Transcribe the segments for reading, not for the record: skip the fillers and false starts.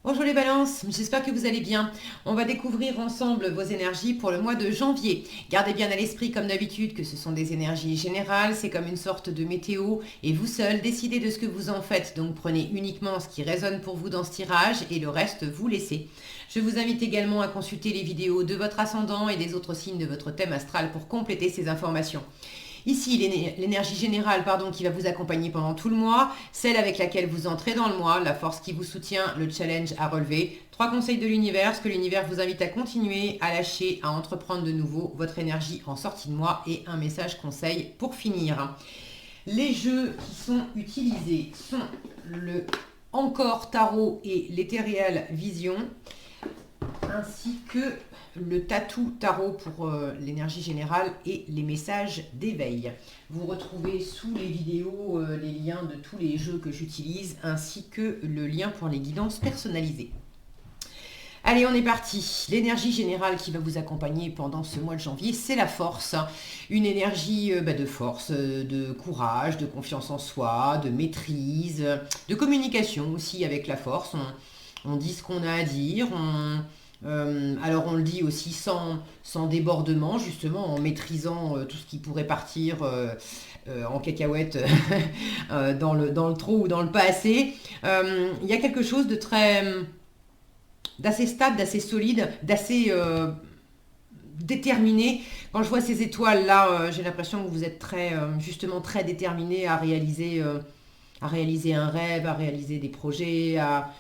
Bonjour les balances, j'espère que vous allez bien. On va découvrir ensemble vos énergies pour le mois de janvier. Gardez bien à l'esprit comme d'habitude que ce sont des énergies générales, c'est comme une sorte de météo et vous seul décidez de ce que vous en faites. Donc prenez uniquement ce qui résonne pour vous dans ce tirage et le reste vous laissez. Je vous invite également à consulter les vidéos de votre ascendant et des autres signes de votre thème astral pour compléter ces informations. Ici, l'énergie générale qui va vous accompagner pendant tout le mois, celle avec laquelle vous entrez dans le mois, la force qui vous soutient, le challenge à relever, 3 conseils de l'univers, ce que l'univers vous invite à continuer, à lâcher, à entreprendre de nouveau votre énergie en sortie de mois et un message conseil pour finir. Les jeux qui sont utilisés sont le Encore Tarot et l'Ethereal Vision, ainsi que le tatou tarot pour l'énergie générale et les messages d'éveil. Vous retrouvez sous les vidéos les liens de tous les jeux que j'utilise ainsi que le lien pour les guidances personnalisées. Allez, on est parti. L'énergie générale qui va vous accompagner pendant ce mois de janvier, c'est la force. Une énergie de force, de courage, de confiance en soi, de maîtrise, de communication aussi avec la force. On dit ce qu'on a à dire, alors on le dit aussi sans débordement, justement en maîtrisant tout ce qui pourrait partir en cacahuète dans le trop ou dans le pas assez. Il y a quelque chose de d'assez stable, d'assez solide, d'assez déterminé. Quand je vois ces étoiles là, j'ai l'impression que vous êtes justement très déterminé à réaliser un rêve, à réaliser des projets, à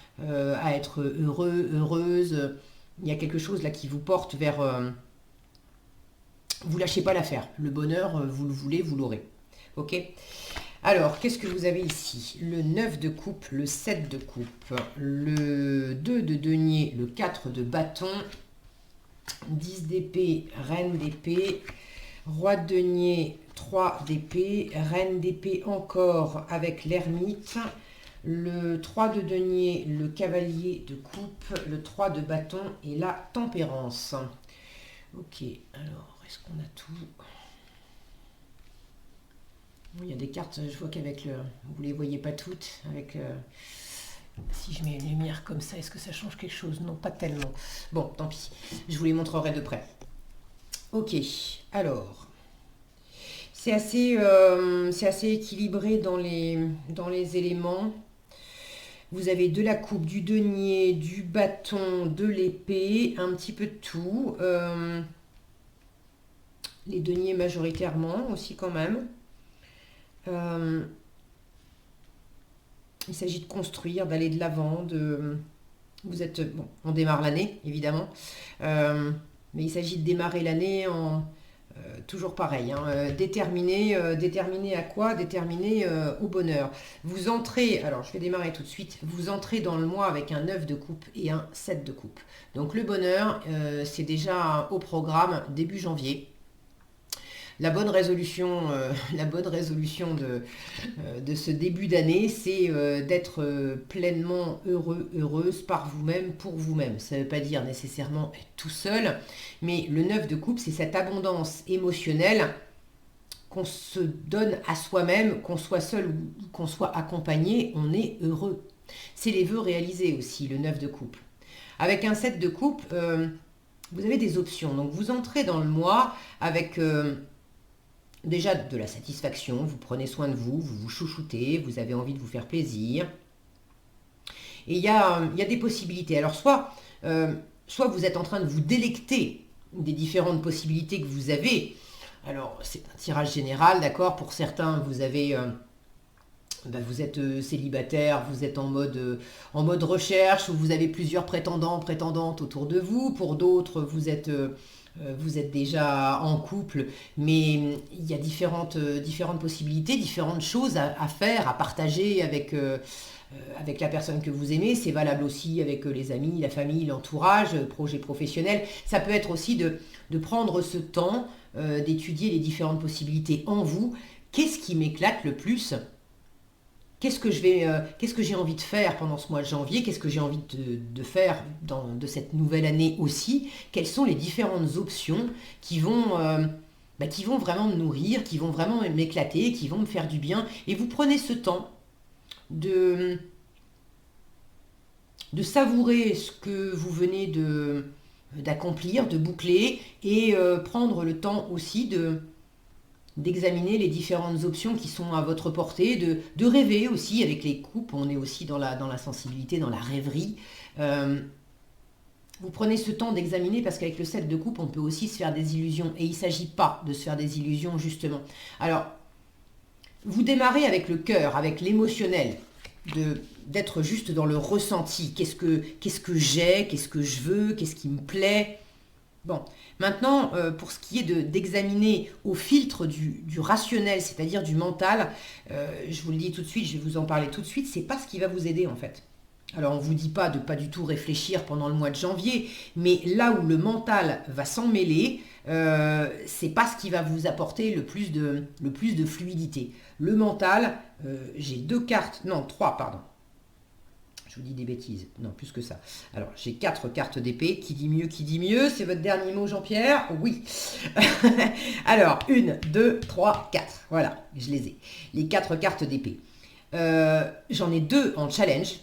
être heureux, heureuse. Il y a quelque chose là qui vous porte vers... vous lâchez pas l'affaire. Le bonheur, vous le voulez, vous l'aurez. Ok. Alors, qu'est-ce que vous avez ici? Le 9 de coupe, le 7 de coupe, le 2 de denier, le 4 de bâton, 10 d'épée, reine d'épée, roi de denier, 3 d'épée, reine d'épée encore avec l'ermite, le 3 de denier, le cavalier de coupe, le 3 de bâton et la tempérance. Ok, alors, est-ce qu'on a tout? Il y a des cartes, je vois qu'avec le... Vous les voyez pas toutes, avec... si je mets une lumière comme ça, est-ce que ça change quelque chose? Non, pas tellement. Bon, tant pis, je vous les montrerai de près. Ok, alors... C'est assez équilibré dans les éléments. Vous avez de la coupe, du denier, du bâton, de l'épée, un petit peu de tout. Les deniers majoritairement aussi quand même. Il s'agit de construire, d'aller de l'avant. Vous êtes... Bon, on démarre l'année, évidemment. Mais il s'agit de démarrer l'année en... toujours pareil, hein, déterminé à quoi? Déterminé au bonheur. Vous entrez, alors je vais démarrer tout de suite, vous entrez dans le mois avec un 9 de coupe et un 7 de coupe. Donc le bonheur, c'est déjà au programme début janvier. La bonne résolution de ce début d'année, c'est d'être pleinement heureux, heureuse par vous-même, pour vous-même. Ça ne veut pas dire nécessairement être tout seul, mais le 9 de coupe, c'est cette abondance émotionnelle qu'on se donne à soi-même, qu'on soit seul ou qu'on soit accompagné, on est heureux. C'est les vœux réalisés aussi, le 9 de coupe. Avec un 7 de coupe, vous avez des options. Donc vous entrez dans le mois avec... déjà de la satisfaction, vous prenez soin de vous, vous vous chouchoutez, vous avez envie de vous faire plaisir. Et il y a des possibilités. Alors soit vous êtes en train de vous délecter des différentes possibilités que vous avez. Alors c'est un tirage général, d'accord. Pour certains, vous avez... vous êtes célibataire, vous êtes en mode recherche, ou vous avez plusieurs prétendants, prétendantes autour de vous. Pour d'autres, vous êtes déjà en couple, mais il y a différentes possibilités, différentes choses à faire, à partager avec la personne que vous aimez. C'est valable aussi avec les amis, la famille, l'entourage, projet professionnel. Ça peut être aussi de prendre ce temps, d'étudier les différentes possibilités en vous. Qu'est-ce qui m'éclate le plus? Qu'est-ce que j'ai envie de faire pendant ce mois de janvier? Qu'est-ce que j'ai envie de faire de cette nouvelle année aussi? Quelles sont les différentes options qui vont vraiment me nourrir, qui vont vraiment m'éclater, qui vont me faire du bien? Et vous prenez ce temps de, savourer ce que vous venez d'accomplir, de boucler, et prendre le temps aussi d'examiner les différentes options qui sont à votre portée, de rêver aussi avec les coupes. On est aussi dans la sensibilité, dans la rêverie. Vous prenez ce temps d'examiner parce qu'avec le 7 de coupe, on peut aussi se faire des illusions. Et il ne s'agit pas de se faire des illusions, justement. Alors, vous démarrez avec le cœur, avec l'émotionnel, d'être juste dans le ressenti. Qu'est-ce que j'ai, qu'est-ce que je veux, qu'est-ce qui me plaît. Bon, maintenant, pour ce qui est d'examiner au filtre du rationnel, c'est-à-dire du mental, je vous le dis tout de suite, je vais vous en parler tout de suite, c'est pas ce qui va vous aider en fait. Alors on ne vous dit pas de pas du tout réfléchir pendant le mois de janvier, mais là où le mental va s'en mêler, c'est pas ce qui va vous apporter le plus de fluidité. Le mental, j'ai 2 cartes, non 3 pardon. Je vous dis des bêtises, non plus que ça. Alors j'ai 4 cartes d'épée, qui dit mieux, c'est votre dernier mot Jean-Pierre? Oui. Alors 1, 2, 3, 4, voilà, je les ai. Les 4 cartes d'épée. J'en ai 2 en challenge.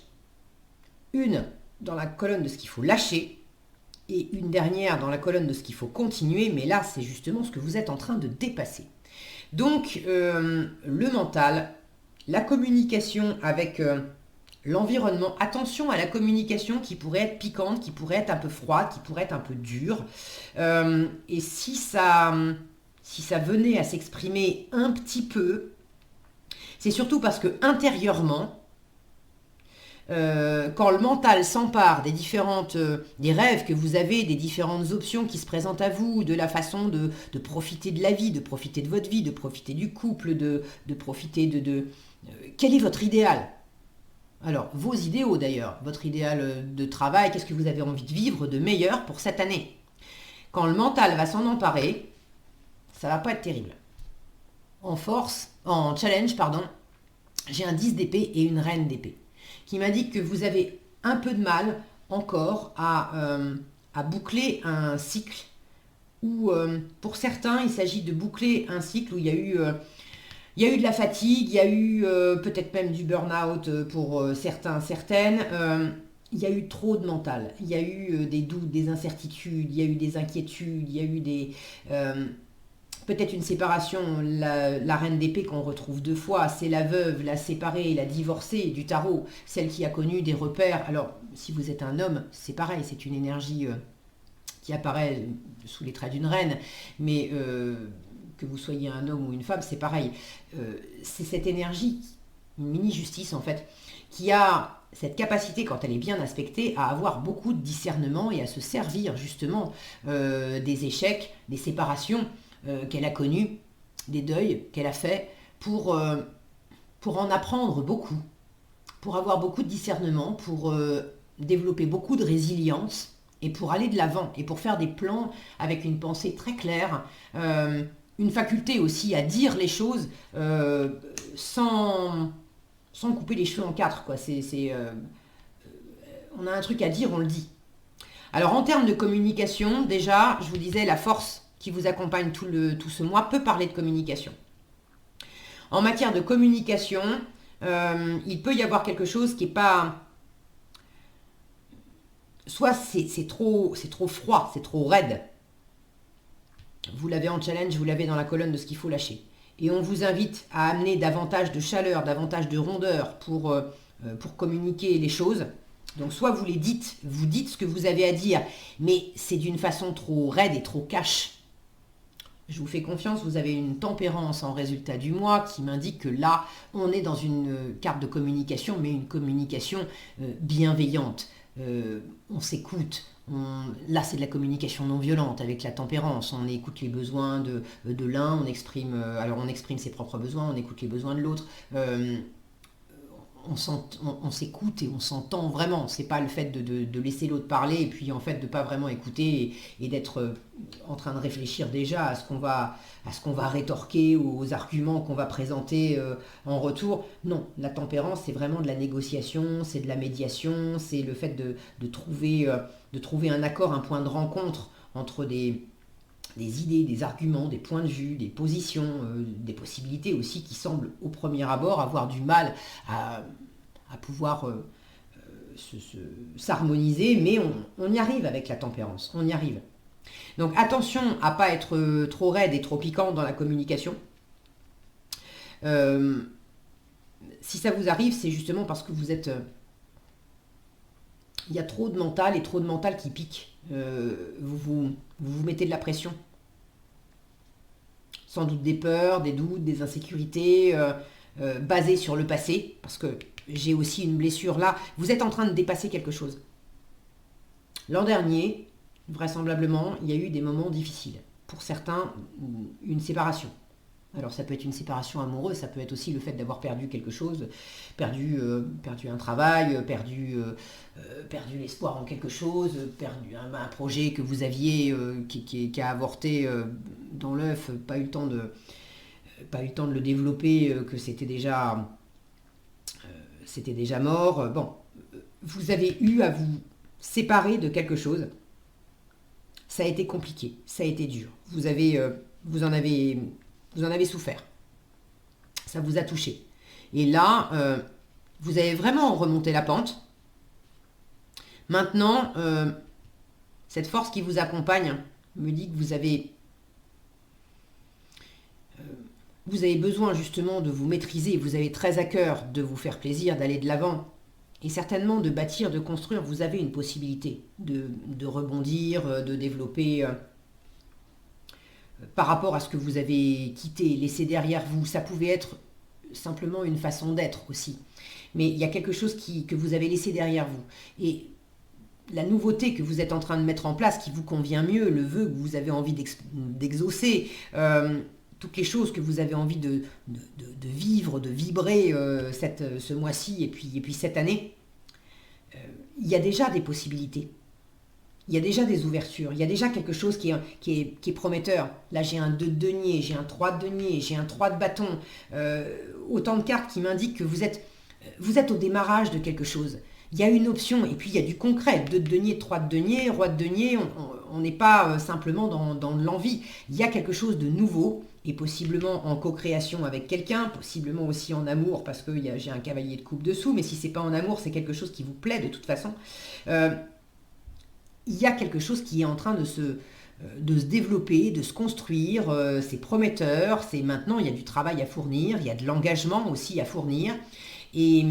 Une dans la colonne de ce qu'il faut lâcher et une dernière dans la colonne de ce qu'il faut continuer, mais là c'est justement ce que vous êtes en train de dépasser. Donc le mental, la communication avec l'environnement, attention à la communication qui pourrait être piquante, qui pourrait être un peu froide, qui pourrait être un peu dure, et si ça venait à s'exprimer un petit peu, c'est surtout parce que intérieurement, quand le mental s'empare des rêves que vous avez, des différentes options qui se présentent à vous, de la façon de profiter de la vie, de profiter de votre vie, de profiter du couple, de profiter quel est votre idéal? Alors, vos idéaux d'ailleurs, votre idéal de travail, qu'est-ce que vous avez envie de vivre de meilleur pour cette année? Quand le mental va s'en emparer, ça va pas être terrible. En challenge, pardon, j'ai un 10 d'épée et une reine d'épée, qui m'indique que vous avez un peu de mal encore à boucler un cycle où, pour certains, il s'agit de boucler un cycle où il y a eu de la fatigue, il y a eu peut-être même du burn-out pour certains, certaines. Il y a eu trop de mental, il y a eu des doutes, des incertitudes, il y a eu des inquiétudes, il y a eu peut-être une séparation. La reine d'épée qu'on retrouve 2 fois, c'est la veuve, la séparée, la divorcée du tarot, celle qui a connu des repères. Alors, si vous êtes un homme, c'est pareil, c'est une énergie qui apparaît sous les traits d'une reine, mais que vous soyez un homme ou une femme, c'est pareil. C'est cette énergie, une mini-justice en fait, qui a cette capacité, quand elle est bien aspectée, à avoir beaucoup de discernement et à se servir justement des échecs, des séparations, qu'elle a connu, des deuils qu'elle a fait, pour en apprendre beaucoup, pour avoir beaucoup de discernement, pour développer beaucoup de résilience et pour aller de l'avant et pour faire des plans avec une pensée très claire, une faculté aussi à dire les choses sans couper les cheveux en 4, quoi. On a un truc à dire, on le dit. Alors en termes de communication, déjà, je vous disais, la force qui vous accompagne tout ce mois peut parler de communication. En matière de communication, il peut y avoir quelque chose qui n'est pas... Soit c'est trop froid, c'est trop raide. Vous l'avez en challenge, vous l'avez dans la colonne de ce qu'il faut lâcher. Et on vous invite à amener davantage de chaleur, davantage de rondeur pour communiquer les choses. Donc soit vous dites ce que vous avez à dire, mais c'est d'une façon trop raide et trop cash. Je vous fais confiance, vous avez une tempérance en résultat du mois qui m'indique que là, on est dans une carte de communication, mais une communication bienveillante. On s'écoute. Là, c'est de la communication non violente avec la tempérance. On écoute les besoins de l'un, on exprime ses propres besoins, on écoute les besoins de l'autre. On s'écoute et on s'entend vraiment. C'est pas le fait de laisser l'autre parler et puis en fait de pas vraiment écouter et d'être en train de réfléchir déjà à ce qu'on va rétorquer, aux arguments qu'on va présenter en retour. Non, la tempérance, c'est vraiment de la négociation, c'est de la médiation, c'est le fait de trouver un accord, un point de rencontre entre des idées, des arguments, des points de vue, des positions, des possibilités aussi qui semblent au premier abord avoir du mal à pouvoir s'harmoniser, mais on y arrive avec la tempérance, on y arrive. Donc attention à pas être trop raide et trop piquant dans la communication. Si ça vous arrive, c'est justement parce que vous êtes... il y a trop de mental et trop de mental qui pique. Vous mettez de la pression. Sans doute des peurs, des doutes, des insécurités, basées sur le passé, parce que j'ai aussi une blessure là. Vous êtes en train de dépasser quelque chose. L'an dernier, vraisemblablement, il y a eu des moments difficiles. Pour certains, une séparation. Alors ça peut être une séparation amoureuse, ça peut être aussi le fait d'avoir perdu quelque chose, perdu un travail, perdu l'espoir en quelque chose, perdu un projet que vous aviez qui a avorté dans l'œuf, pas eu le temps de le développer, que c'était déjà mort. Bon, vous avez eu à vous séparer de quelque chose. Ça a été compliqué, ça a été dur. Vous en avez souffert. Ça vous a touché. Et là, vous avez vraiment remonté la pente. Maintenant, cette force qui vous accompagne me dit que vous avez besoin justement de vous maîtriser. Vous avez très à cœur de vous faire plaisir, d'aller de l'avant. Et certainement de bâtir, de construire. Vous avez une possibilité de rebondir, de développer... par rapport à ce que vous avez quitté, laissé derrière vous. Ça pouvait être simplement une façon d'être aussi. Mais il y a quelque chose que vous avez laissé derrière vous. Et la nouveauté que vous êtes en train de mettre en place, qui vous convient mieux, le vœu que vous avez envie d'exaucer, toutes les choses que vous avez envie de vivre, de vibrer ce mois-ci et puis cette année, il y a déjà des possibilités. Il y a déjà des ouvertures, il y a déjà quelque chose qui est prometteur. Là, j'ai un 2 de denier, j'ai un 3 de denier, j'ai un 3 de bâton. Autant de cartes qui m'indiquent que vous êtes au démarrage de quelque chose. Il y a une option, et puis il y a du concret. 2 de denier, 3 de denier, roi de denier, on n'est pas simplement dans l'envie. Il y a quelque chose de nouveau, et possiblement en co-création avec quelqu'un, possiblement aussi en amour, parce que j'ai un cavalier de coupe dessous, mais si c'est pas en amour, c'est quelque chose qui vous plaît de toute façon. Il y a quelque chose qui est en train de se développer, de se construire, c'est prometteur, maintenant il y a du travail à fournir, il y a de l'engagement aussi à fournir, et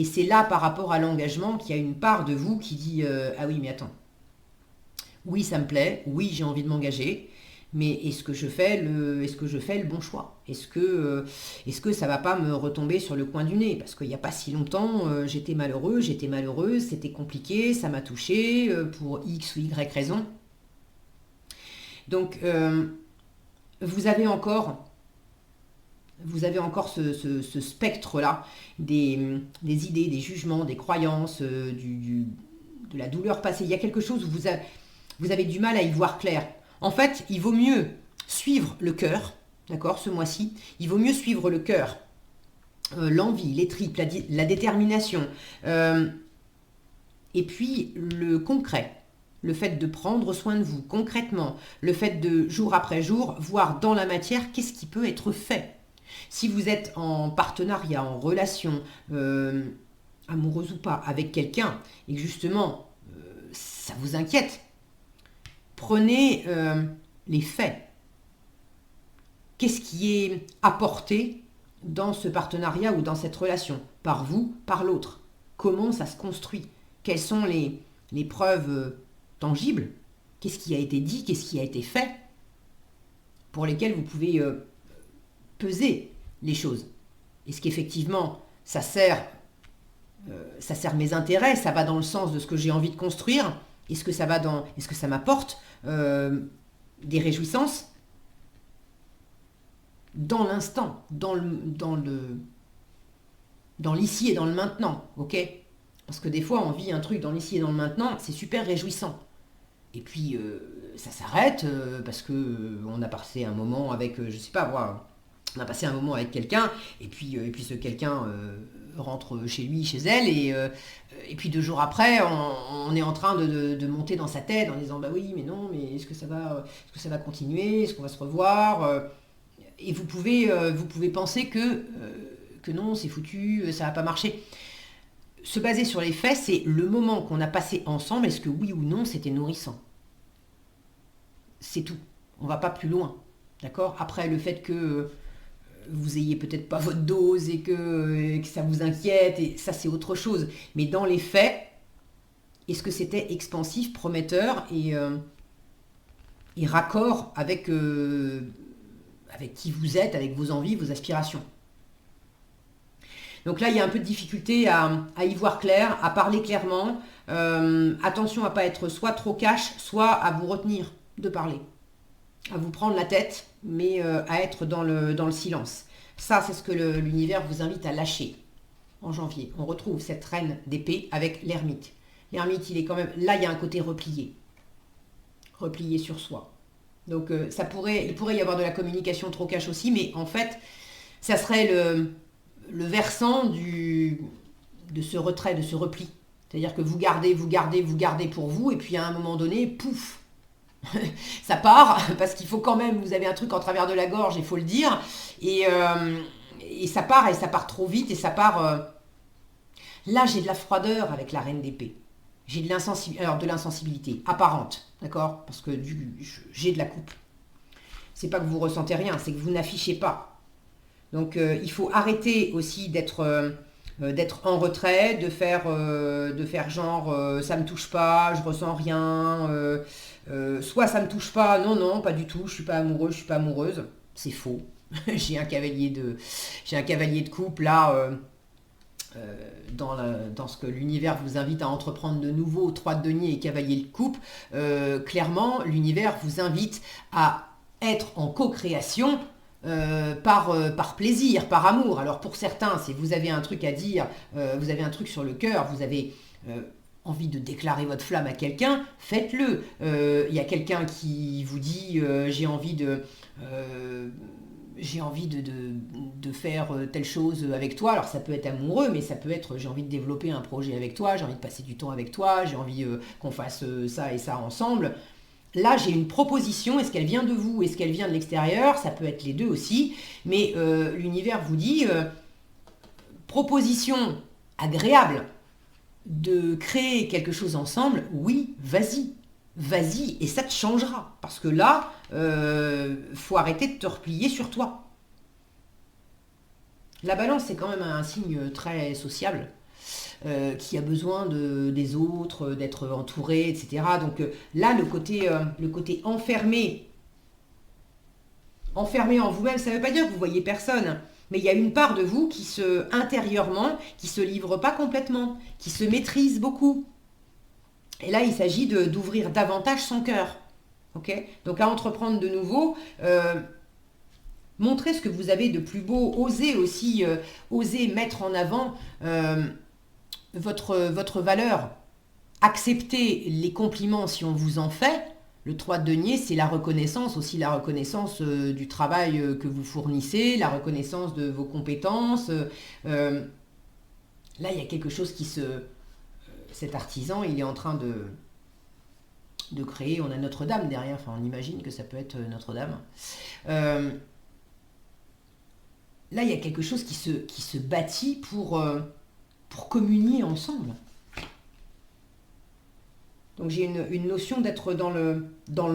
c'est là par rapport à l'engagement qu'il y a une part de vous qui dit ah oui mais attends, oui ça me plaît, oui j'ai envie de m'engager, mais est-ce que je fais le bon choix? Est-ce que ça va pas me retomber sur le coin du nez? Parce qu'il n'y a pas si longtemps, j'étais malheureux, j'étais malheureuse, c'était compliqué, ça m'a touché pour X ou Y raison. Donc, vous avez encore ce spectre-là des idées, des jugements, des croyances, de la douleur passée. Il y a quelque chose où vous avez du mal à y voir clair. En fait, il vaut mieux suivre le cœur, d'accord, ce mois-ci. Il vaut mieux suivre le cœur, l'envie, les tripes, la détermination, et puis le concret, le fait de prendre soin de vous concrètement, le fait de jour après jour voir dans la matière qu'est-ce qui peut être fait. Si vous êtes en partenariat, en relation, amoureuse ou pas, avec quelqu'un, et que justement ça vous inquiète, prenez les faits. Qu'est-ce qui est apporté dans ce partenariat ou dans cette relation? Par vous, par l'autre. Comment ça se construit? Quelles sont les preuves tangibles? Qu'est-ce qui a été dit? Qu'est-ce qui a été fait? Pour lesquelles vous pouvez peser les choses. Est-ce qu'effectivement, ça sert mes intérêts? Ça va dans le sens de ce que j'ai envie de construire? Est-ce que ça m'apporte des réjouissances dans l'instant, dans l'ici et dans le maintenant, ok? Parce que des fois, on vit un truc dans l'ici et dans le maintenant, c'est super réjouissant. Et puis, ça s'arrête parce que on a passé un moment avec, je sais pas moi, on a passé un moment avec quelqu'un, et puis ce quelqu'un rentre chez lui, chez elle, et puis 2 jours après, on est en train de monter dans sa tête en disant bah oui, mais non, mais est-ce que ça va continuer, est-ce qu'on va se revoir, et vous pouvez penser que non, c'est foutu, ça va pas marcher. se baser sur les faits, c'est le moment qu'on a passé ensemble, est-ce que oui ou non c'était nourrissant? C'est tout. On va pas plus loin. D'accord? Après, le fait que vous ayez peut-être pas votre dose et que ça vous inquiète, et ça c'est autre chose. Mais dans les faits, est-ce que c'était expansif, prometteur et raccord avec qui vous êtes, avec vos envies, vos aspirations? Donc là, il y a un peu de difficulté à y voir clair, à parler clairement. Attention à ne pas être soit trop cash, soit à vous retenir de parler. À vous prendre la tête, mais à être dans le silence. Ça, c'est ce que l'univers vous invite à lâcher en janvier. On retrouve cette reine d'épée avec l'ermite. L'ermite, il est quand même... Là, il y a un côté replié. Replié sur soi. Donc, il pourrait y avoir de la communication trop cash aussi, mais en fait, ça serait le versant de ce retrait, de ce repli. C'est-à-dire que vous gardez pour vous, et puis à un moment donné, pouf, ça part, parce qu'il faut quand même, vous avez un truc en travers de la gorge, il faut le dire, et ça part trop vite, et ça part... Là, j'ai de la froideur avec la reine d'épée. J'ai de l'insensibilité apparente, d'accord? Parce que j'ai de la coupe. C'est pas que vous ressentez rien, c'est que vous n'affichez pas. Donc, il faut arrêter aussi d'être en retrait, de faire genre ça me touche pas, je ressens rien, soit ça me touche pas, non, pas du tout, je suis pas amoureux, je suis pas amoureuse. C'est faux. J'ai un cavalier de coupe là. Dans ce que l'univers vous invite à entreprendre de nouveau, 3 de denier et cavalier de coupe, clairement, l'univers vous invite à être en co-création par plaisir, par amour. Alors pour certains, si vous avez un truc à dire, vous avez un truc sur le cœur, vous avez envie de déclarer votre flamme à quelqu'un, faites-le. Il y a quelqu'un qui vous dit j'ai envie de faire telle chose avec toi. Alors ça peut être amoureux, mais ça peut être j'ai envie de développer un projet avec toi, j'ai envie de passer du temps avec toi, j'ai envie qu'on fasse ça et ça ensemble. Là, j'ai une proposition. Est-ce qu'elle vient de vous? Est-ce qu'elle vient de l'extérieur? Ça peut être les deux aussi. Mais l'univers vous dit proposition agréable de créer quelque chose ensemble. Oui, vas-y. Vas-y et ça te changera. Parce que là, faut arrêter de te replier sur toi. La balance, c'est quand même un signe très sociable. Qui a besoin des autres, d'être entouré, etc. Donc là, le côté enfermé en vous-même, ça ne veut pas dire que vous voyez personne, mais il y a une part de vous intérieurement, qui se livre pas complètement, qui se maîtrise beaucoup. Et là, il s'agit d'ouvrir davantage son cœur. Okay, donc à entreprendre de nouveau, montrer ce que vous avez de plus beau, oser mettre en avant votre valeur, accepter les compliments si on vous en fait. Le 3 de denier, c'est la reconnaissance, aussi la reconnaissance du travail que vous fournissez, la reconnaissance de vos compétences. Là, il y a quelque chose cet artisan, il est en train de créer, on a Notre-Dame derrière, enfin on imagine que ça peut être Notre-Dame. Là, il y a quelque chose qui se bâtit pour communier ensemble. Donc j'ai une notion d'être dans le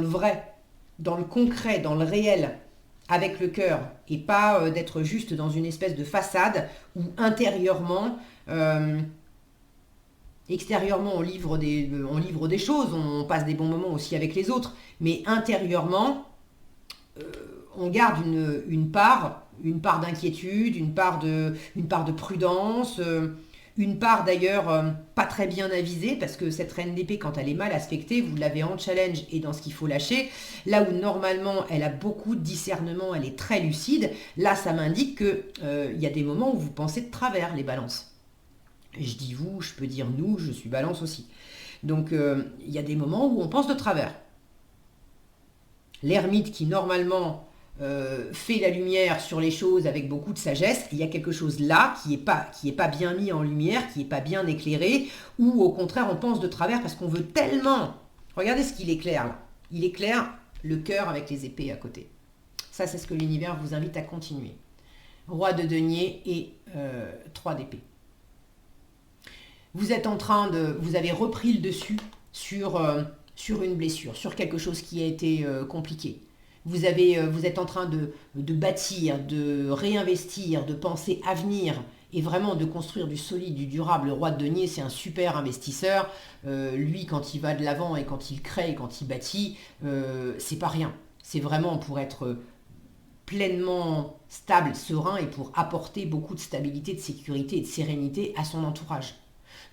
vrai, dans le concret, dans le réel, avec le cœur, et pas d'être juste dans une espèce de façade où intérieurement, extérieurement on livre des choses, on passe des bons moments aussi avec les autres, mais intérieurement, on garde une part d'inquiétude, une part de prudence, une part d'ailleurs pas très bien avisée, parce que cette reine d'épée, quand elle est mal aspectée, vous l'avez en challenge et dans ce qu'il faut lâcher, là où normalement elle a beaucoup de discernement, elle est très lucide, là ça m'indique qu'il y a des moments où vous pensez de travers, les balances. Je dis vous, je peux dire nous, je suis balance aussi. Donc il y a des moments où on pense de travers. L'ermite qui normalement fait la lumière sur les choses avec beaucoup de sagesse, il y a quelque chose là qui est pas bien mis en lumière, qui n'est pas bien éclairé, ou au contraire on pense de travers parce qu'on veut tellement... Regardez ce qu'il éclaire là. Il éclaire le cœur avec les épées à côté. Ça, c'est ce que l'univers vous invite à continuer. Roi de denier et 3 d'épée. Vous êtes en train de... Vous avez repris le dessus sur une blessure, sur quelque chose qui a été compliqué. Vous êtes en train de bâtir, de réinvestir, de penser avenir et vraiment de construire du solide, du durable. Le roi de denier, c'est un super investisseur. Lui, quand il va de l'avant et quand il crée, quand il bâtit, c'est pas rien. C'est vraiment pour être pleinement stable, serein et pour apporter beaucoup de stabilité, de sécurité et de sérénité à son entourage.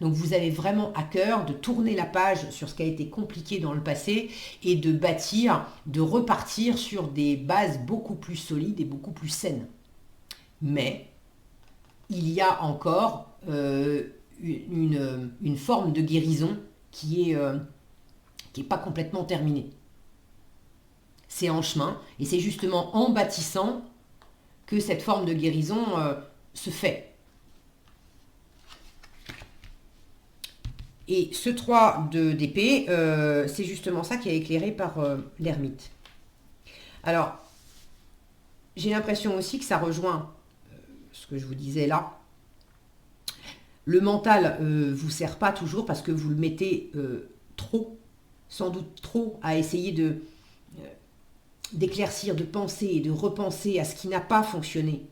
Donc vous avez vraiment à cœur de tourner la page sur ce qui a été compliqué dans le passé et de bâtir, de repartir sur des bases beaucoup plus solides et beaucoup plus saines. Mais il y a encore une forme de guérison qui est pas complètement terminée. C'est en chemin et c'est justement en bâtissant que cette forme de guérison se fait. Et ce 3 d'épée, c'est justement ça qui est éclairé par l'ermite. Alors, j'ai l'impression aussi que ça rejoint ce que je vous disais là. Le mental vous sert pas toujours parce que vous le mettez trop, sans doute trop, à essayer d'éclaircir, de penser et de repenser à ce qui n'a pas fonctionné.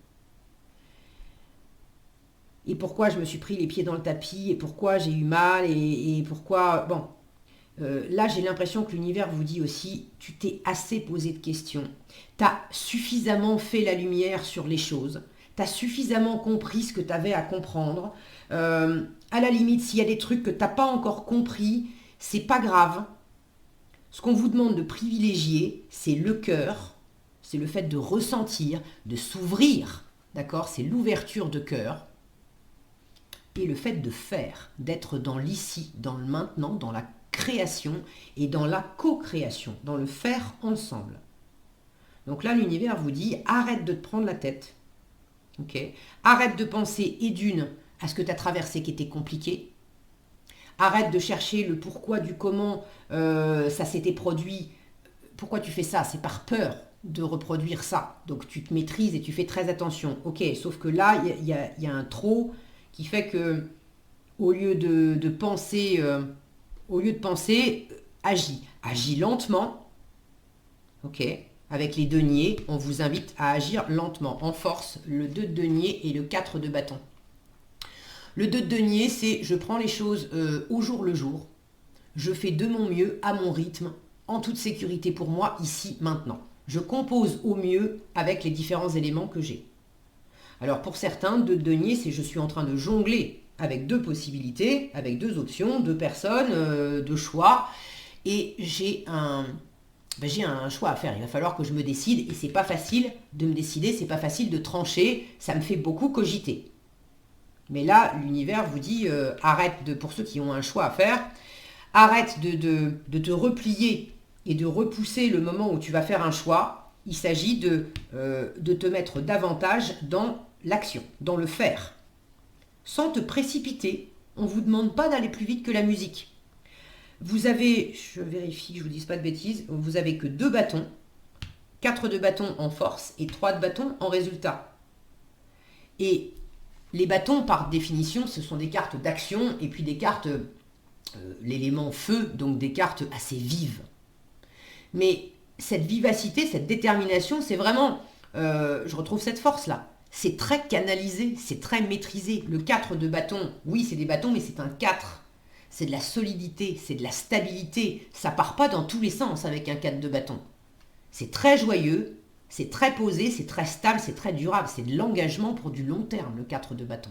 Et pourquoi je me suis pris les pieds dans le tapis, et pourquoi j'ai eu mal, et pourquoi... Bon, là j'ai l'impression que l'univers vous dit aussi, tu t'es assez posé de questions, tu as suffisamment fait la lumière sur les choses, tu as suffisamment compris ce que tu avais à comprendre. À la limite, s'il y a des trucs que tu n'as pas encore compris, c'est pas grave. Ce qu'on vous demande de privilégier, c'est le cœur, c'est le fait de ressentir, de s'ouvrir, d'accord? C'est l'ouverture de cœur. Et le fait de faire, d'être dans l'ici, dans le maintenant, dans la création et dans la co-création, dans le faire ensemble. Donc là, l'univers vous dit, arrête de te prendre la tête. Okay. Arrête de penser, et d'une, à ce que tu as traversé qui était compliqué. Arrête de chercher le pourquoi du comment ça s'était produit. Pourquoi tu fais ça? C'est par peur de reproduire ça. Donc tu te maîtrises et tu fais très attention. Ok, sauf que là, il y a un trop qui fait que au lieu de penser, agis. Agis lentement. Ok. Avec les deniers, on vous invite à agir lentement, en force, le 2 de denier et le 4 de bâton. Le 2 de denier, c'est je prends les choses au jour le jour. Je fais de mon mieux, à mon rythme, en toute sécurité pour moi, ici, maintenant. Je compose au mieux avec les différents éléments que j'ai. Alors pour certains, 2 de denier, c'est je suis en train de jongler avec 2 possibilités, avec 2 options, 2 personnes, 2 choix. Et j'ai un choix à faire. Il va falloir que je me décide et c'est pas facile de me décider, c'est pas facile de trancher, ça me fait beaucoup cogiter. Mais là, l'univers vous dit, pour ceux qui ont un choix à faire, arrête de te replier et de repousser le moment où tu vas faire un choix. Il s'agit de te mettre davantage dans l'action, dans le faire. Sans te précipiter, on ne vous demande pas d'aller plus vite que la musique. Vous avez, je vérifie que je ne vous dise pas de bêtises, vous n'avez que 2 bâtons, 4 de bâtons en force et 3 de bâtons en résultat. Et les bâtons, par définition, ce sont des cartes d'action et puis des cartes, l'élément feu, donc des cartes assez vives. Mais cette vivacité, cette détermination, c'est vraiment, je retrouve cette force-là. C'est très canalisé, c'est très maîtrisé. Le 4 de bâton, oui, c'est des bâtons, mais c'est un 4. C'est de la solidité, c'est de la stabilité. Ça part pas dans tous les sens avec un 4 de bâton. C'est très joyeux, c'est très posé, c'est très stable, c'est très durable. C'est de l'engagement pour du long terme, le 4 de bâton.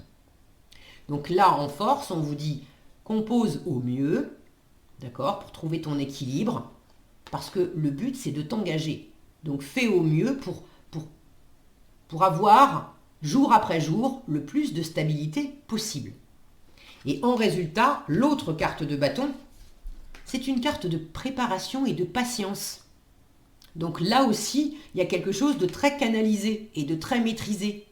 Donc là, en force, on vous dit, compose au mieux, d'accord, pour trouver ton équilibre. Parce que le but, c'est de t'engager. Donc fais au mieux pour avoir, jour après jour, le plus de stabilité possible. Et en résultat, l'autre carte de bâton, c'est une carte de préparation et de patience. Donc là aussi, il y a quelque chose de très canalisé et de très maîtrisé.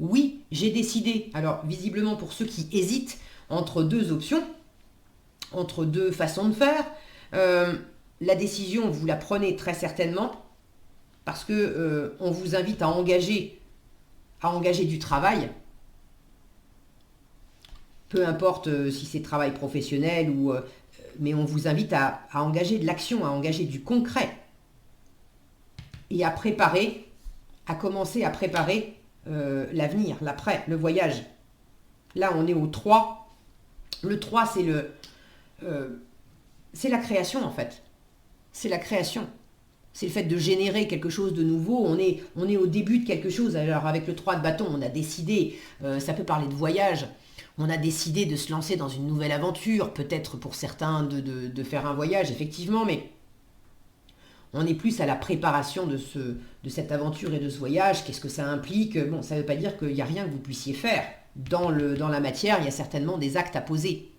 Oui, j'ai décidé. Alors, visiblement, pour ceux qui hésitent entre 2 options, entre 2 façons de faire, la décision, vous la prenez très certainement parce que on vous invite à engager du travail. peu importe si c'est travail professionnel ou... mais on vous invite à engager de l'action, à engager du concret et à préparer, à commencer à préparer l'avenir, l'après, le voyage. Là, on est au 3. Le 3, c'est la création, en fait. C'est la création. C'est le fait de générer quelque chose de nouveau. On est au début de quelque chose. Alors, avec le 3 de bâton, on a décidé, ça peut parler de voyage, on a décidé de se lancer dans une nouvelle aventure, peut-être pour certains de faire un voyage, effectivement, mais on est plus à la préparation de cette aventure et de ce voyage. Qu'est-ce que ça implique? Bon, ça ne veut pas dire qu'il n'y a rien que vous puissiez faire. Dans la matière, il y a certainement des actes à poser.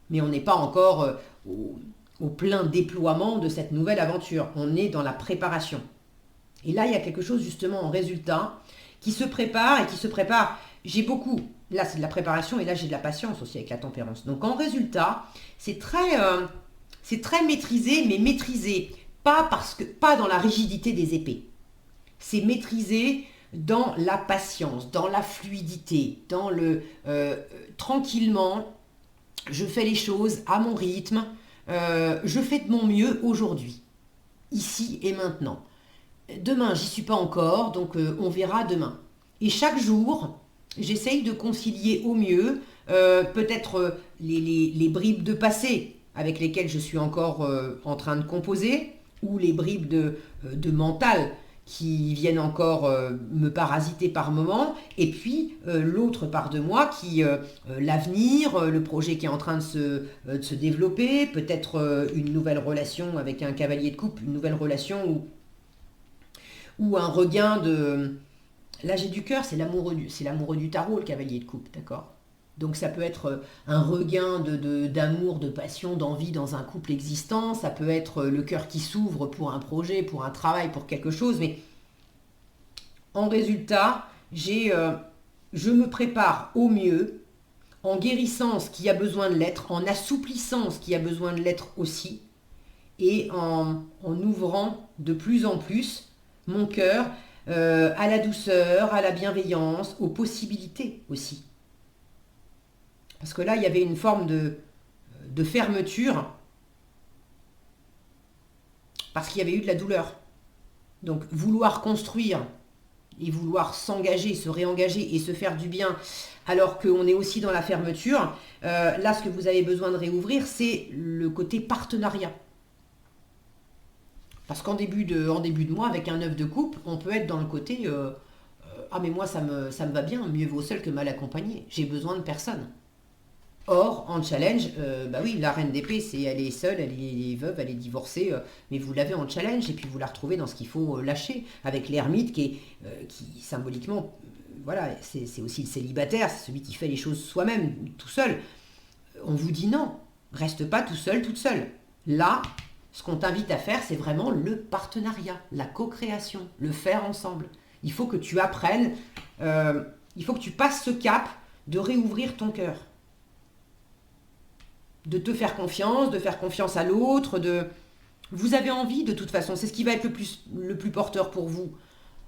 Mais on n'est pas encore au plein déploiement de cette nouvelle aventure. On est dans la préparation. Et là, il y a quelque chose justement en résultat qui se prépare et qui se prépare. J'ai beaucoup. Là, c'est de la préparation et là, j'ai de la patience aussi avec la tempérance. Donc, en résultat, c'est très maîtrisé, mais maîtrisé. Pas dans la rigidité des épées. C'est maîtrisé dans la patience, dans la fluidité, dans le tranquillement, je fais les choses à mon rythme, je fais de mon mieux aujourd'hui, ici et maintenant. Demain, j'y suis pas encore, donc on verra demain. Et chaque jour, j'essaye de concilier au mieux peut-être les bribes de passé avec lesquelles je suis encore en train de composer, ou les bribes de mental qui viennent encore me parasiter par moment, et puis l'autre part de moi qui, l'avenir, le projet qui est en train de se développer, peut-être une nouvelle relation avec un cavalier de coupe, une nouvelle relation ou un regain de... Là j'ai du cœur, c'est l'amoureux du tarot, le cavalier de coupe, d'accord? Donc ça peut être un regain d'amour, de passion, d'envie dans un couple existant, ça peut être le cœur qui s'ouvre pour un projet, pour un travail, pour quelque chose, mais en résultat, je me prépare au mieux, en guérissant ce qui a besoin de l'être, en assouplissant ce qui a besoin de l'être aussi, et en ouvrant de plus en plus mon cœur à la douceur, à la bienveillance, aux possibilités aussi. Parce que là, il y avait une forme de fermeture, parce qu'il y avait eu de la douleur. Donc, vouloir construire et vouloir s'engager, se réengager et se faire du bien, alors qu'on est aussi dans la fermeture, là, ce que vous avez besoin de réouvrir, c'est le côté partenariat. Parce qu'en début de mois, avec un œuf de coupe, on peut être dans le côté ah mais moi ça me va bien, mieux vaut seul que mal accompagné, j'ai besoin de personne. Or, en challenge, bah oui, la reine d'épée, elle est seule, elle est veuve, elle est divorcée, mais vous l'avez en challenge et puis vous la retrouvez dans ce qu'il faut lâcher, avec l'ermite qui symboliquement, voilà, c'est aussi le célibataire, c'est celui qui fait les choses soi-même, tout seul. On vous dit non, reste pas tout seul, toute seule. Là, ce qu'on t'invite à faire, c'est vraiment le partenariat, la co-création, le faire ensemble. Il faut que tu apprennes, il faut que tu passes ce cap de réouvrir ton cœur. De te faire confiance, de faire confiance à l'autre, vous avez envie de toute façon, c'est ce qui va être le plus porteur pour vous.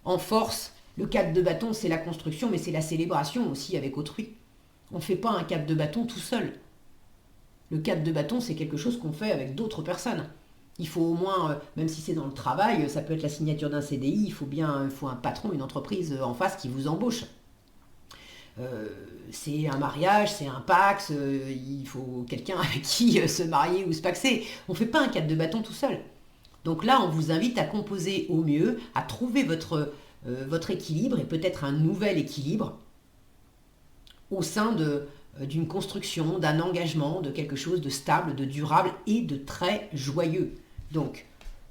En force, le 4 de bâton, c'est la construction, mais c'est la célébration aussi avec autrui. On ne fait pas un 4 de bâton tout seul. Le 4 de bâton, c'est quelque chose qu'on fait avec d'autres personnes. Il faut au moins, même si c'est dans le travail, ça peut être la signature d'un CDI, il faut un patron, une entreprise en face qui vous embauche. C'est un mariage, c'est un pax, il faut quelqu'un avec qui se marier ou se paxer. On ne fait pas un 4 de bâton tout seul. Donc là, on vous invite à composer au mieux, à trouver votre équilibre et peut-être un nouvel équilibre au sein d'une construction, d'un engagement, de quelque chose de stable, de durable et de très joyeux. Donc,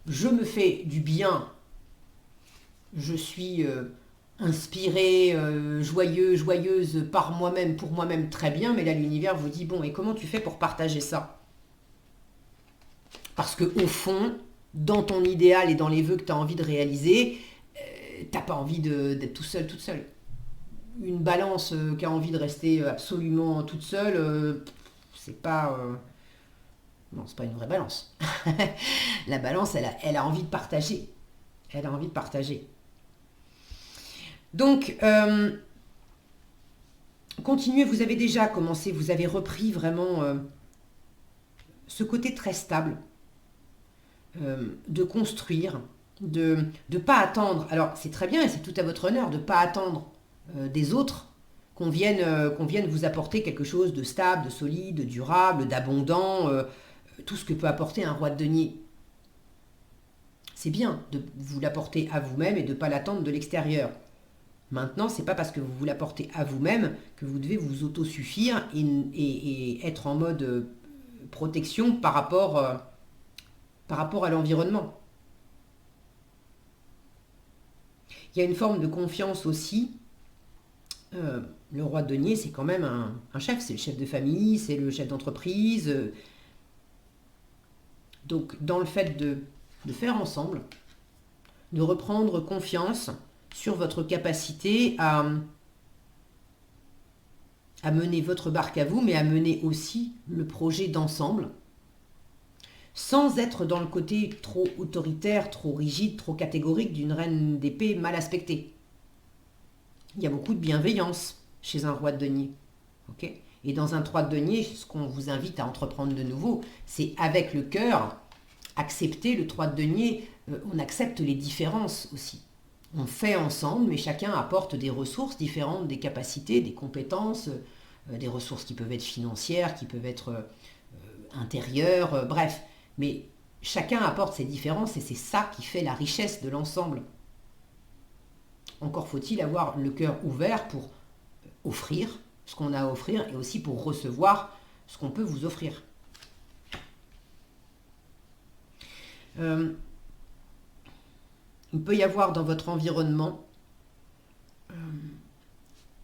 je me fais du bien, je suis inspirée, joyeuse par moi-même, pour moi-même, très bien, mais là l'univers vous dit, bon, et comment tu fais pour partager ça? Parce que au fond, dans ton idéal et dans les vœux que tu as envie de réaliser, t'as pas envie d'être tout seul, toute seule. Une balance qui a envie de rester absolument toute seule, c'est pas... non, c'est pas une vraie balance. La balance, elle a envie de partager. Elle a envie de partager. Donc, continuez, vous avez déjà commencé, vous avez repris vraiment ce côté très stable de construire, de ne pas attendre. Alors c'est très bien et c'est tout à votre honneur de ne pas attendre des autres qu'on vienne vous apporter quelque chose de stable, de solide, de durable, d'abondant, tout ce que peut apporter un roi de denier. C'est bien de vous l'apporter à vous-même et de ne pas l'attendre de l'extérieur. Maintenant, c'est pas parce que vous vous l'apportez à vous-même que vous devez vous autosuffire et être en mode protection par rapport à l'environnement. Il y a une forme de confiance aussi. Le roi de denier, c'est quand même un chef, c'est le chef de famille, c'est le chef d'entreprise. Donc, dans le fait de faire ensemble, de reprendre confiance sur votre capacité à mener votre barque à vous, mais à mener aussi le projet d'ensemble, sans être dans le côté trop autoritaire, trop rigide, trop catégorique d'une reine d'épée mal aspectée. Il y a beaucoup de bienveillance chez un roi de denier. Okay, et dans un 3 de denier, ce qu'on vous invite à entreprendre de nouveau, c'est avec le cœur, accepter le 3 de denier, on accepte les différences aussi. On fait ensemble, mais chacun apporte des ressources différentes, des capacités, des compétences, des ressources qui peuvent être financières, qui peuvent être intérieures, bref. Mais chacun apporte ses différences et c'est ça qui fait la richesse de l'ensemble. Encore faut-il avoir le cœur ouvert pour offrir ce qu'on a à offrir et aussi pour recevoir ce qu'on peut vous offrir. Il peut y avoir dans votre environnement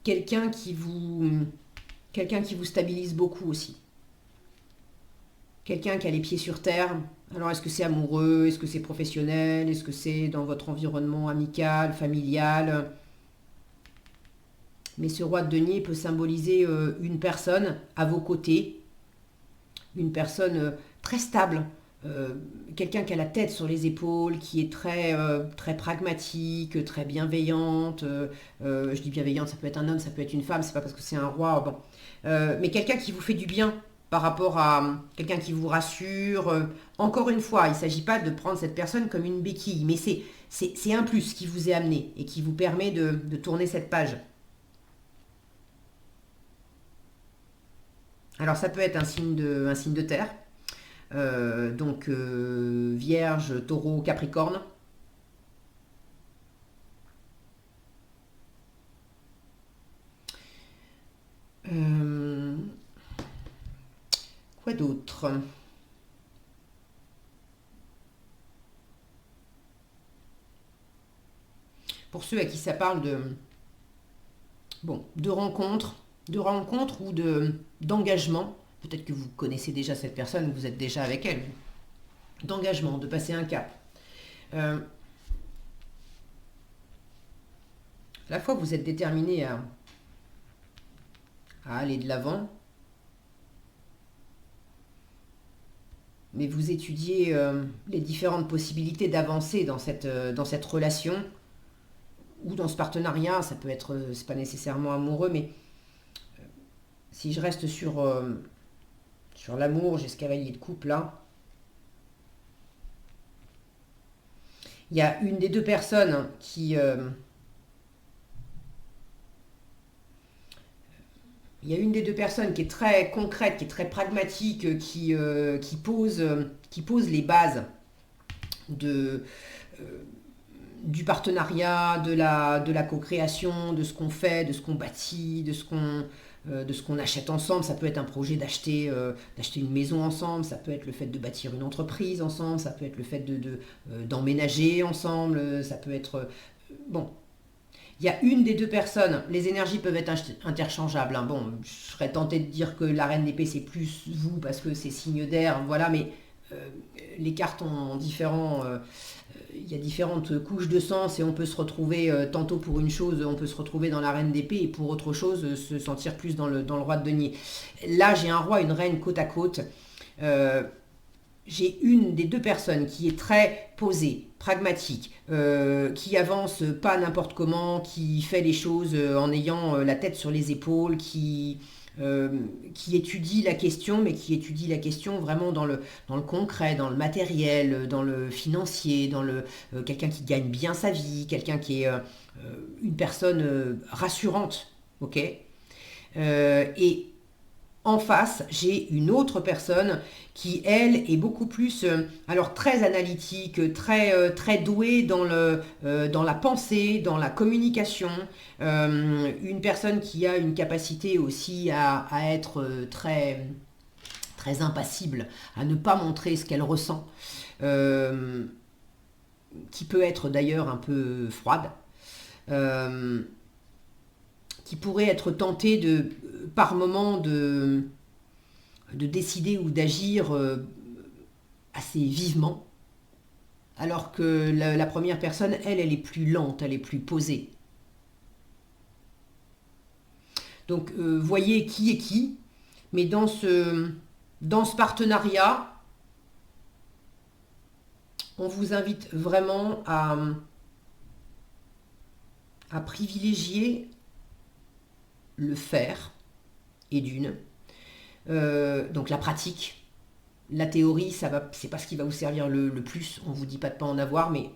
quelqu'un qui vous stabilise beaucoup aussi. Quelqu'un qui a les pieds sur terre. Alors est-ce que c'est amoureux, est-ce que c'est professionnel, est-ce que c'est dans votre environnement amical, familial? Mais ce roi de denier peut symboliser une personne à vos côtés, une personne très stable, quelqu'un qui a la tête sur les épaules, qui est très pragmatique, très bienveillante. Je dis bienveillante, ça peut être un homme, ça peut être une femme, c'est pas parce que c'est un roi. Bon. Mais quelqu'un qui vous fait du bien par rapport à quelqu'un qui vous rassure. Encore une fois, il ne s'agit pas de prendre cette personne comme une béquille, mais c'est un plus qui vous est amené et qui vous permet de tourner cette page. Alors ça peut être un signe de terre, donc Vierge, Taureau, Capricorne. Quoi d'autre? Pour ceux à qui ça parle de rencontres ou d'engagement, peut-être que vous connaissez déjà cette personne, vous êtes déjà avec elle, d'engagement, de passer un cap. À la fois, vous êtes déterminé à aller de l'avant, mais vous étudiez les différentes possibilités d'avancer dans cette relation ou dans ce partenariat. Ça peut être, c'est pas nécessairement amoureux, mais si je reste sur l'amour, j'ai ce cavalier de coupe là. Il y a une des deux personnes qui est très concrète, qui est très pragmatique, qui pose les bases du partenariat, de la co-création, de ce qu'on fait, de ce qu'on bâtit, de ce qu'on achète ensemble. Ça peut être un projet d'acheter une maison ensemble, ça peut être le fait de bâtir une entreprise ensemble, ça peut être le fait d'emménager ensemble, ça peut être... bon, il y a une des deux personnes, les énergies peuvent être interchangeables. Hein. Bon, je serais tentée de dire que la reine d'épée c'est plus vous parce que c'est signe d'air, voilà, mais les cartes ont différents... il y a différentes couches de sens et on peut se retrouver tantôt pour une chose, on peut se retrouver dans la reine d'épée et pour autre chose se sentir plus dans le roi de denier. Là j'ai un roi et une reine côte à côte. j'ai une des deux personnes qui est très posée, pragmatique, qui avance pas n'importe comment, qui fait les choses en ayant la tête sur les épaules, qui étudie la question, mais qui étudie la question vraiment dans le concret, dans le matériel, dans le financier, dans le quelqu'un qui gagne bien sa vie, quelqu'un qui est une personne rassurante, ok. Et en face, j'ai une autre personne qui, elle, est beaucoup plus, alors très analytique, très douée dans la pensée, dans la communication. Une personne qui a une capacité aussi à être très impassible, à ne pas montrer ce qu'elle ressent, euh, qui peut être d'ailleurs un peu froide. Euh, qui pourrait être tenté par moment de décider ou d'agir assez vivement, alors que la première personne, elle est plus lente, elle est plus posée. Donc, voyez qui est qui, mais dans ce partenariat, on vous invite vraiment à privilégier le faire, et donc la pratique. La théorie, c'est pas ce qui va vous servir le plus. On ne vous dit pas de pas en avoir, mais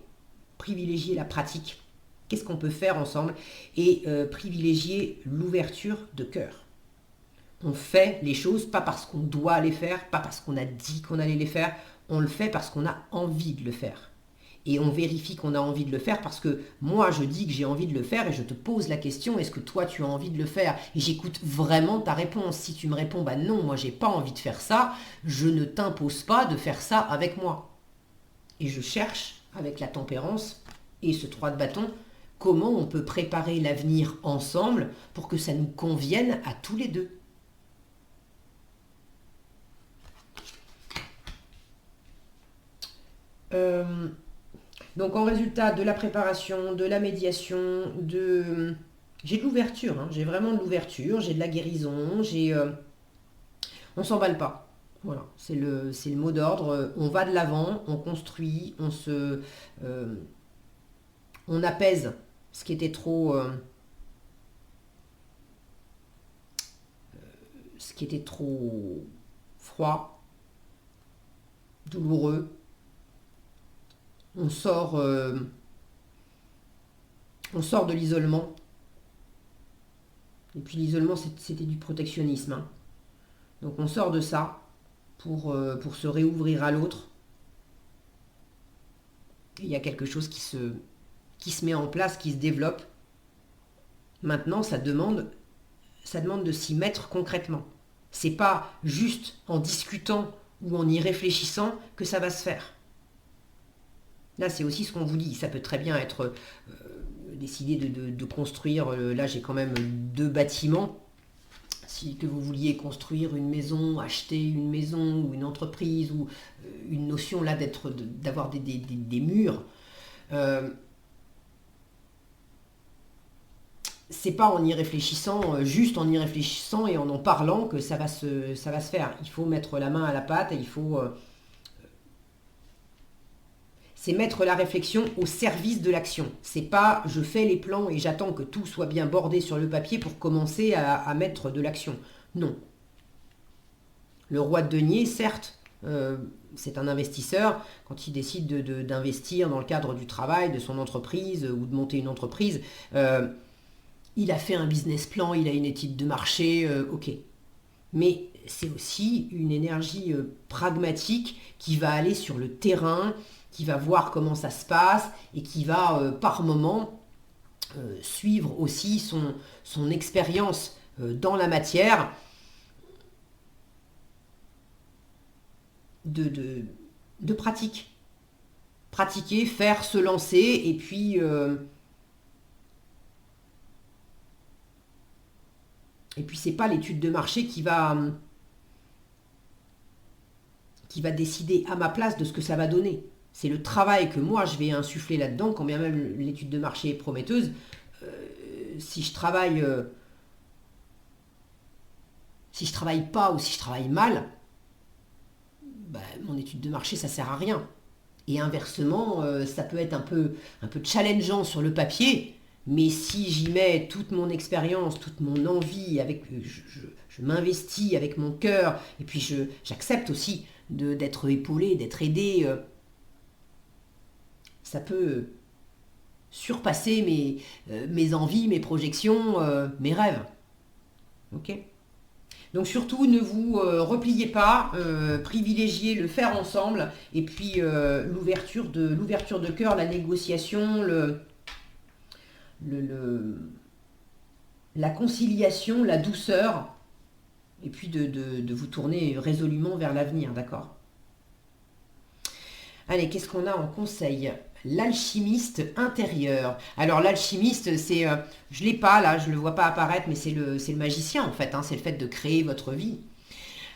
privilégier la pratique. Qu'est-ce qu'on peut faire ensemble? Et privilégier l'ouverture de cœur. On fait les choses pas parce qu'on doit les faire, pas parce qu'on a dit qu'on allait les faire. On le fait parce qu'on a envie de le faire. Et on vérifie qu'on a envie de le faire parce que moi je dis que j'ai envie de le faire et je te pose la question, est-ce que toi tu as envie de le faire? Et j'écoute vraiment ta réponse. Si tu me réponds bah non, moi j'ai pas envie de faire ça, je ne t'impose pas de faire ça avec moi. Et je cherche avec la tempérance et ce 3 de bâton comment on peut préparer l'avenir ensemble pour que ça nous convienne à tous les deux. Donc en résultat de la préparation, de la médiation, j'ai de l'ouverture, hein, j'ai vraiment de l'ouverture, j'ai de la guérison, on s'emballe pas. Voilà, c'est le mot d'ordre. On va de l'avant, on construit, euh, on apaise ce qui était trop froid, douloureux. On sort, euh, on sort de l'isolement. Et puis l'isolement, c'était du protectionnisme, hein. Donc on sort de ça pour se réouvrir à l'autre. Il y a quelque chose qui se met en place, qui se développe. Maintenant, ça demande de s'y mettre concrètement. C'est pas juste en discutant ou en y réfléchissant que ça va se faire. Là, c'est aussi ce qu'on vous dit. Ça peut très bien être décider de construire. Là, j'ai quand même 2 bâtiments. Si que vous vouliez construire une maison, acheter une maison ou une entreprise ou une notion là d'avoir des murs, euh, c'est pas en y réfléchissant, juste en y réfléchissant et en parlant que ça va se faire. Il faut mettre la main à la pâte et c'est mettre la réflexion au service de l'action. C'est pas je fais les plans et j'attends que tout soit bien bordé sur le papier pour commencer à mettre de l'action. Non. Le roi de denier, certes, c'est un investisseur. Quand il décide d'investir dans le cadre du travail, de son entreprise ou de monter une entreprise, il a fait un business plan, il a une étude de marché, ok. Mais c'est aussi une énergie pragmatique qui va aller sur le terrain, qui va voir comment ça se passe et qui va par moment suivre aussi son expérience dans la matière de pratique. Pratiquer, faire, se lancer et puis c'est pas l'étude de marché qui va décider à ma place de ce que ça va donner. C'est le travail que moi je vais insuffler là-dedans, quand bien même l'étude de marché est prometteuse. Si je travaille pas ou si je travaille mal, mon étude de marché, ça sert à rien. Et inversement, ça peut être un peu challengeant sur le papier, mais si j'y mets toute mon expérience, toute mon envie, je m'investis avec mon cœur, et puis j'accepte aussi d'être épaulé, d'être aidé, ça peut surpasser mes envies, mes projections, mes rêves. Ok ? Donc surtout, ne vous repliez pas, privilégiez le faire ensemble, et puis l'ouverture de cœur, la négociation, la conciliation, la douceur, et puis de vous tourner résolument vers l'avenir, d'accord ? Allez, qu'est-ce qu'on a en conseil ? L'alchimiste intérieur. Alors l'alchimiste, c'est, je l'ai pas là, je le vois pas apparaître, mais c'est le magicien en fait, hein, c'est le fait de créer votre vie.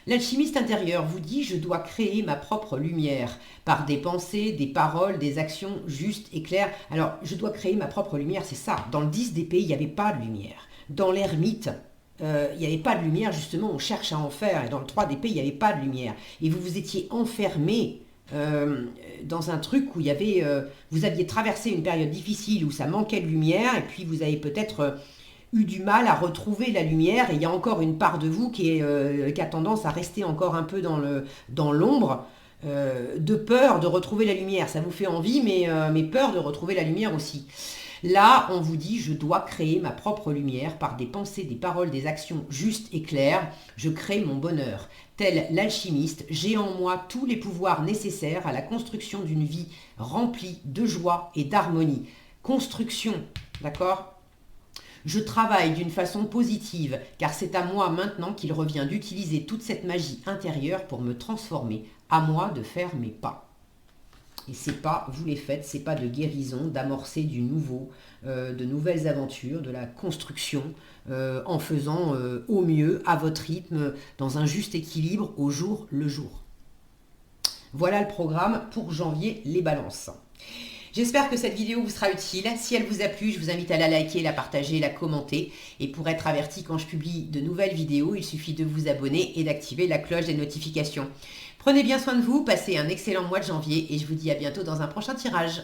L'alchimiste intérieur vous dit, je dois créer ma propre lumière par des pensées, des paroles, des actions justes et claires. Alors, je dois créer ma propre lumière, c'est ça. Dans le 10 d'épée, il n'y avait pas de lumière. Dans l'ermite, il n'y avait pas de lumière, justement, on cherche à en faire. Et dans le 3 d'épée, il n'y avait pas de lumière. Et vous vous étiez enfermé dans un truc où il y avait, vous aviez traversé une période difficile où ça manquait de lumière, et puis vous avez peut-être eu du mal à retrouver la lumière, et il y a encore une part de vous qui a tendance à rester encore un peu dans l'ombre, de peur de retrouver la lumière. Ça vous fait envie, mais peur de retrouver la lumière aussi. Là, on vous dit, je dois créer ma propre lumière par des pensées, des paroles, des actions justes et claires. Je crée mon bonheur. Tel l'alchimiste, j'ai en moi tous les pouvoirs nécessaires à la construction d'une vie remplie de joie et d'harmonie. Construction, d'accord ? Je travaille d'une façon positive, car c'est à moi maintenant qu'il revient d'utiliser toute cette magie intérieure pour me transformer. À moi de faire mes pas. Et ces pas, vous les faites, ces pas de guérison, d'amorcer du nouveau, de nouvelles aventures, de la construction, en faisant au mieux, à votre rythme, dans un juste équilibre, au jour le jour. Voilà le programme pour janvier, les balances. J'espère que cette vidéo vous sera utile. Si elle vous a plu, je vous invite à la liker, la partager, la commenter. Et pour être averti quand je publie de nouvelles vidéos, il suffit de vous abonner et d'activer la cloche des notifications. Prenez bien soin de vous, passez un excellent mois de janvier et je vous dis à bientôt dans un prochain tirage.